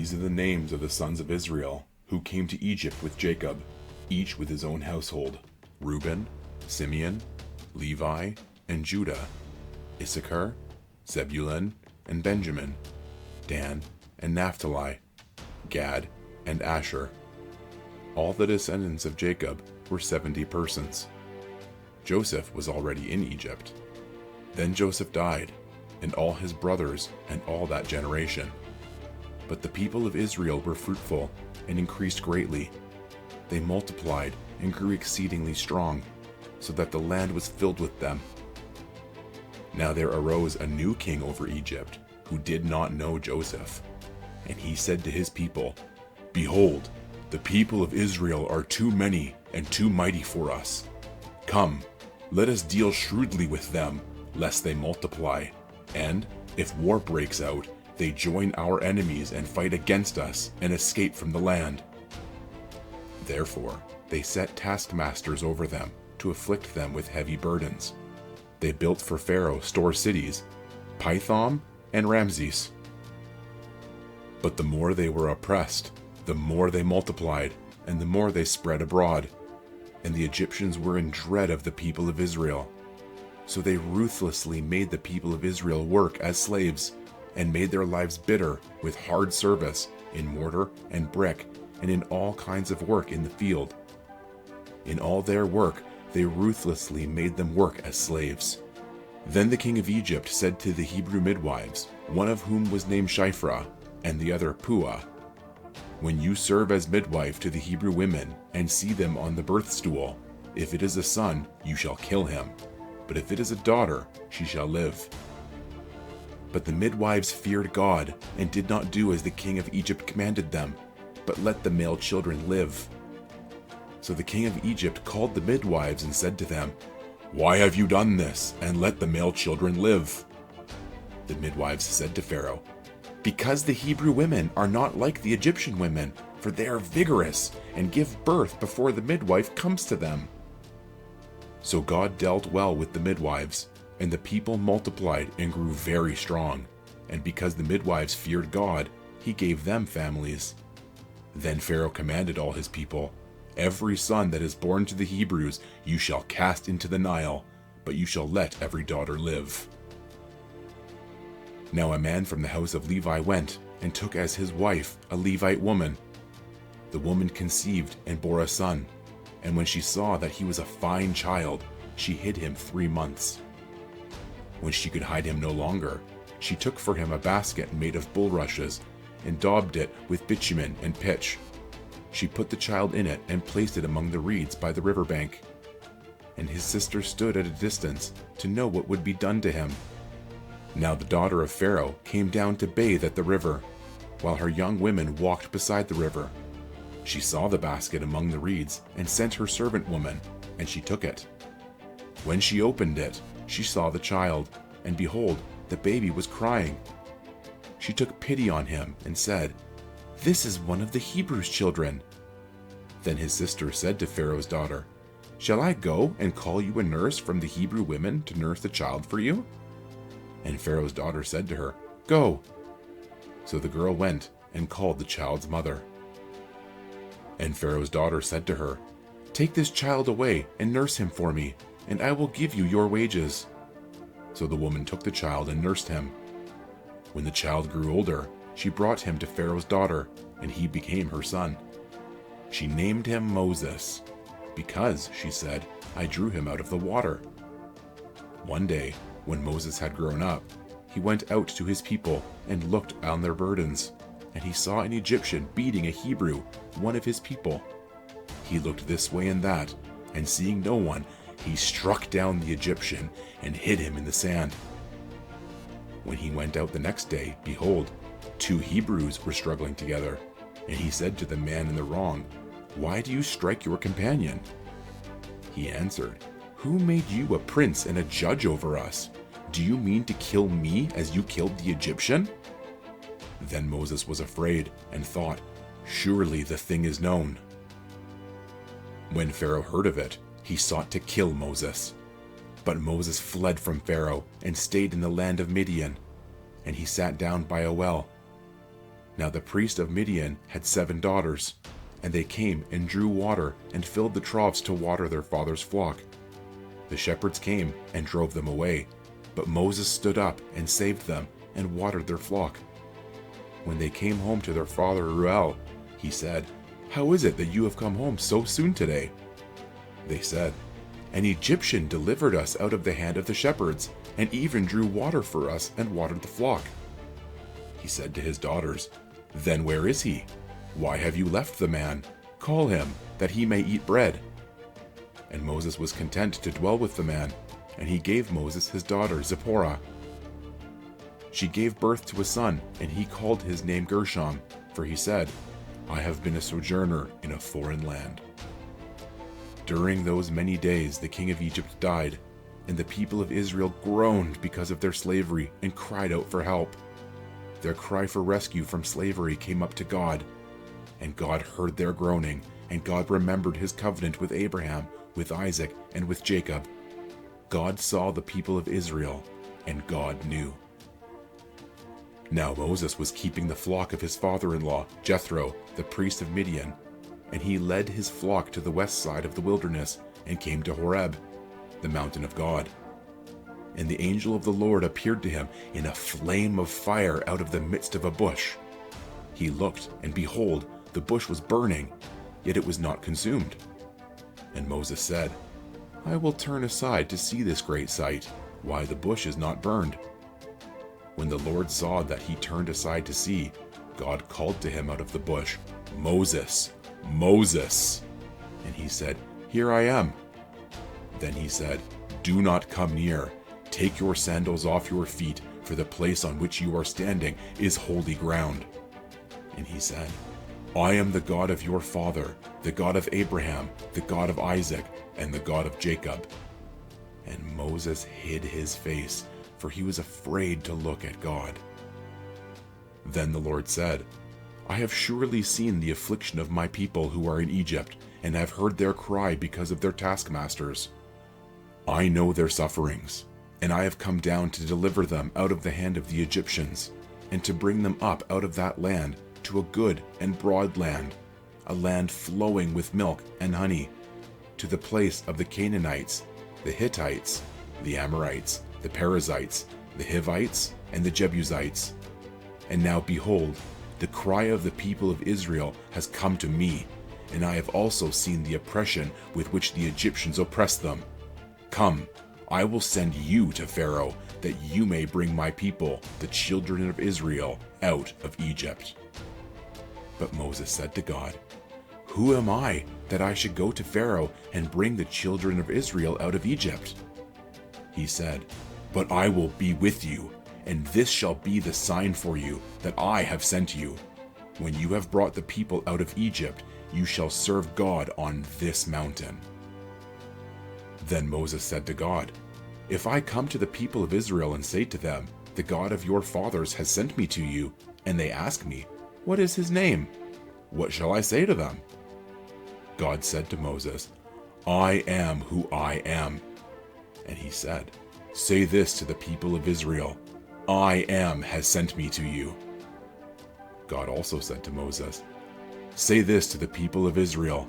These are the names of the sons of Israel who came to Egypt with Jacob, each with his own household: Reuben, Simeon, Levi, and Judah, Issachar, Zebulun, and Benjamin, Dan, and Naphtali, Gad, and Asher. All the descendants of Jacob were 70 persons. Joseph was already in Egypt. Then Joseph died, and all his brothers, and all that generation. But the people of Israel were fruitful and increased greatly. They multiplied and grew exceedingly strong, so that the land was filled with them. Now there arose a new king over Egypt, who did not know Joseph. And he said to his people, "Behold, the people of Israel are too many and too mighty for us. Come, let us deal shrewdly with them, lest they multiply, and, if war breaks out, they join our enemies and fight against us and escape from the land." Therefore they set taskmasters over them to afflict them with heavy burdens. They built for Pharaoh store cities, Pithom and Ramses. But the more they were oppressed, the more they multiplied, and the more they spread abroad. And the Egyptians were in dread of the people of Israel. So they ruthlessly made the people of Israel work as slaves, and made their lives bitter with hard service in mortar and brick, and in all kinds of work in the field. In all their work they ruthlessly made them work as slaves. Then the king of Egypt said to the Hebrew midwives, one of whom was named Shiphrah, and the other Puah, "When you serve as midwife to the Hebrew women, and see them on the birth stool, if it is a son, you shall kill him, but if it is a daughter, she shall live." But the midwives feared God, and did not do as the king of Egypt commanded them, but let the male children live. So the king of Egypt called the midwives and said to them, "Why have you done this, and let the male children live?" The midwives said to Pharaoh, "Because the Hebrew women are not like the Egyptian women, for they are vigorous, and give birth before the midwife comes to them." So God dealt well with the midwives, and the people multiplied and grew very strong, and because the midwives feared God, he gave them families. Then Pharaoh commanded all his people, "Every son that is born to the Hebrews you shall cast into the Nile, but you shall let every daughter live." Now a man from the house of Levi went, and took as his wife a Levite woman. The woman conceived and bore a son, and when she saw that he was a fine child, she hid him 3 months. When she could hide him no longer, she took for him a basket made of bulrushes, and daubed it with bitumen and pitch. She put the child in it and placed it among the reeds by the river bank. And his sister stood at a distance to know what would be done to him. Now the daughter of Pharaoh came down to bathe at the river, while her young women walked beside the river. She saw the basket among the reeds, and sent her servant woman, and she took it. When she opened it, she saw the child, and behold, the baby was crying. She took pity on him, and said, "This is one of the Hebrews' children." Then his sister said to Pharaoh's daughter, "Shall I go and call you a nurse from the Hebrew women to nurse the child for you?" And Pharaoh's daughter said to her, "Go." So the girl went and called the child's mother. And Pharaoh's daughter said to her, "Take this child away and nurse him for me, and I will give you your wages." So the woman took the child and nursed him. When the child grew older, she brought him to Pharaoh's daughter, and he became her son. She named him Moses, because, she said, "I drew him out of the water." One day, when Moses had grown up, he went out to his people and looked on their burdens, and he saw an Egyptian beating a Hebrew, one of his people. He looked this way and that, and seeing no one, he struck down the Egyptian and hid him in the sand. When he went out the next day, behold, 2 Hebrews were struggling together, and he said to the man in the wrong, "Why do you strike your companion?" He answered, "Who made you a prince and a judge over us? Do you mean to kill me as you killed the Egyptian?" Then Moses was afraid and thought, "Surely the thing is known." When Pharaoh heard of it, he sought to kill Moses. But Moses fled from Pharaoh and stayed in the land of Midian, and he sat down by a well. Now the priest of Midian had 7 daughters, and they came and drew water and filled the troughs to water their father's flock. The shepherds came and drove them away, but Moses stood up and saved them and watered their flock. When they came home to their father Reuel, he said, "How is it that you have come home so soon today?" They said, "An Egyptian delivered us out of the hand of the shepherds, and even drew water for us and watered the flock." He said to his daughters, "Then where is he? Why have you left the man? Call him, that he may eat bread." And Moses was content to dwell with the man, and he gave Moses his daughter Zipporah. She gave birth to a son, and he called his name Gershom, for he said, "I have been a sojourner in a foreign land." During those many days the king of Egypt died, and the people of Israel groaned because of their slavery and cried out for help. Their cry for rescue from slavery came up to God, and God heard their groaning, and God remembered his covenant with Abraham, with Isaac, and with Jacob. God saw the people of Israel, and God knew. Now Moses was keeping the flock of his father-in-law, Jethro, the priest of Midian, and he led his flock to the west side of the wilderness and came to Horeb, the mountain of God. And the angel of the Lord appeared to him in a flame of fire out of the midst of a bush. He looked, and behold, the bush was burning, yet it was not consumed. And Moses said, "I will turn aside to see this great sight, why the bush is not burned." When the Lord saw that he turned aside to see, God called to him out of the bush, "Moses, Moses." And he said, "Here I am." Then he said, "Do not come near. Take your sandals off your feet, for the place on which you are standing is holy ground." And he said, "I am the God of your father, the God of Abraham, the God of Isaac, and the God of Jacob." And Moses hid his face, for he was afraid to look at God. Then the Lord said, "I have surely seen the affliction of my people who are in Egypt, and have heard their cry because of their taskmasters. I know their sufferings, and I have come down to deliver them out of the hand of the Egyptians, and to bring them up out of that land to a good and broad land, a land flowing with milk and honey, to the place of the Canaanites, the Hittites, the Amorites, the Perizzites, the Hivites, and the Jebusites. And now behold, the cry of the people of Israel has come to me, and I have also seen the oppression with which the Egyptians oppress them. Come, I will send you to Pharaoh, that you may bring my people, the children of Israel, out of Egypt." But Moses said to God, "Who am I that I should go to Pharaoh and bring the children of Israel out of Egypt?" He said, "But I will be with you, and this shall be the sign for you that I have sent you. When you have brought the people out of Egypt, you shall serve God on this mountain." Then Moses said to God, "If I come to the people of Israel and say to them, 'The God of your fathers has sent me to you,' and they ask me, 'What is his name?' what shall I say to them?" God said to Moses, "I am who I am." And he said, "Say this to the people of Israel, 'I am has sent me to you.'" God also said to Moses, "Say this to the people of Israel,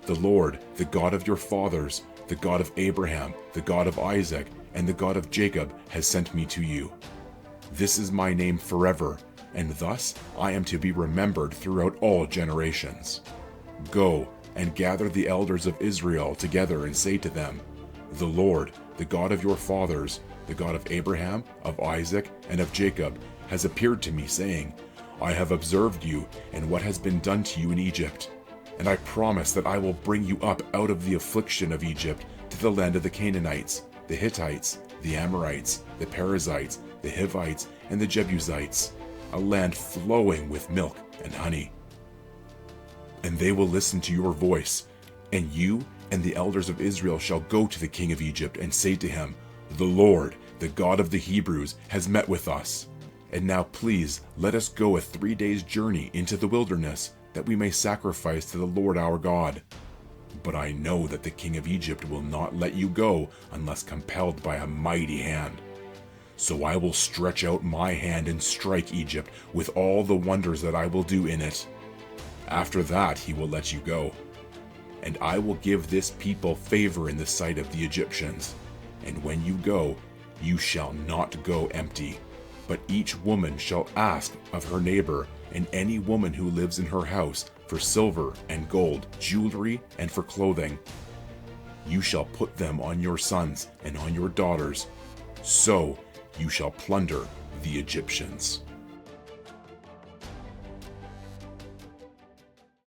'The Lord, the God of your fathers, the God of Abraham, the God of Isaac, and the God of Jacob has sent me to you. This is my name forever, and thus I am to be remembered throughout all generations. Go and gather the elders of Israel together and say to them, 'The Lord, the God of your fathers, the God of Abraham, of Isaac, and of Jacob, has appeared to me, saying, I have observed you and what has been done to you in Egypt. And I promise that I will bring you up out of the affliction of Egypt to the land of the Canaanites, the Hittites, the Amorites, the Perizzites, the Hivites, and the Jebusites, a land flowing with milk and honey. And they will listen to your voice, and you and the elders of Israel shall go to the king of Egypt and say to him, The Lord, the God of the Hebrews, has met with us. And now please let us go a 3 days' journey into the wilderness, that we may sacrifice to the Lord our God. But I know that the king of Egypt will not let you go unless compelled by a mighty hand. So I will stretch out my hand and strike Egypt with all the wonders that I will do in it. After that he will let you go. And I will give this people favor in the sight of the Egyptians. And when you go, you shall not go empty, but each woman shall ask of her neighbor and any woman who lives in her house for silver and gold, jewelry, and for clothing. You shall put them on your sons and on your daughters. So you shall plunder the Egyptians.